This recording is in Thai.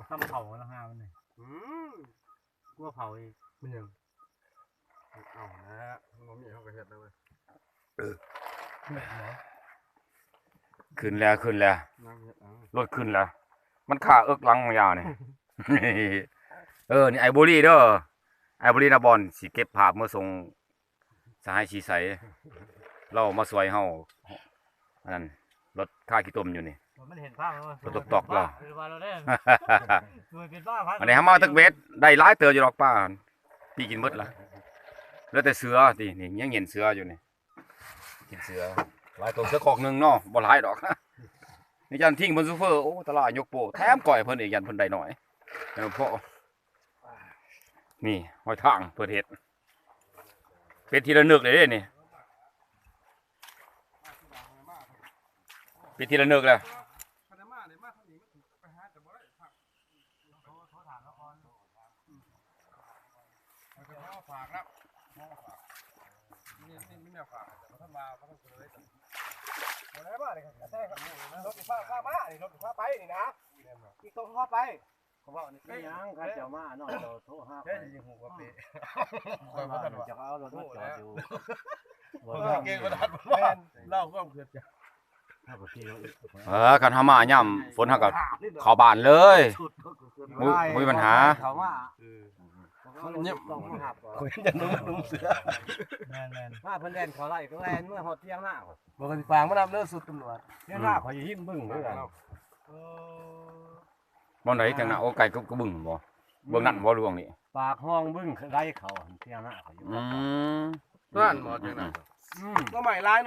ทำเผาแล้วฮะมันนี่กลัวเผาอีกมันยังเอานะมันมีเขากระเฮ็ดแล้วเว้ยขึ้นแล้วรถขึ้นแล้วมันขาเอิกหลังยาวนี่นี่ไอโบลี่เด้อไอโบลี่นาบอลสิเก็บภาพเมื่อส่งสหายชีใสเรามาสวยเฮาอันนั้นรถค่าขี้ต้มอยู่นี่มันเห็นภาพรถตกเราอันนี้มาตึกเวทได้หลายเตืออยู่ดอกป้าพี่กินหมดละแล้วแต่เสือนี่ยังเห็นเสืออยู่นี่กินเสือหลายตัวเสือคอกนึงเนาะบ่หลายดอกนี่ยันทิ้งบนซูเฟอร์โอ้ตลาดยกโปแถมก่อยเพิ่นอีกยันเพิ่นได้หน่อยเพราะนี่หอยทางเพิ่นเฮ็ดเป็นทีละนึกเลยนี่เป็นทีละนึกแล้วฝากแล้วนี่ไม่แนวฝากแต่ถ้ามาเขาต้องเลยอะไรบ้างเนี่ยใช่ครับรถไฟฟ้ามานี่รถไฟฟ้าไปนี่นะที่ตรงเข้าไปเขาบอกนี่ยังคันเจ้ามาเนาะเราโทรหาแค่ยิงหัวกระเป๋จะเอารถมาจอดอยู่เก่งกระดาษบ้านเล่าก็เกิดจากกันทำมาย่ำฝนหักกับเข้าบ้านเลยมุ้ยปัญหาเขาว่าเนี่ยคนจะนุ่งเสือมาเพิ่นแล่นเขาไล่ก็แล่นเมื่อหดเที่ยงหน้าบอกกันฟางมานำเลิศสุดตำรวจเที่ยงหน้าเขาอยู่หิ้มบึ้งด้วยกันบ่ไหนจังน่ะโอ้ไก่ก็บึ้งบ่เบิ่งนั่นบ่ลวงนี่ปากห้องบึ้งไล่เขาเที่ยงหน้าเขาอยู่นั่นหมดจังน่ะก็ใหม่ร้าย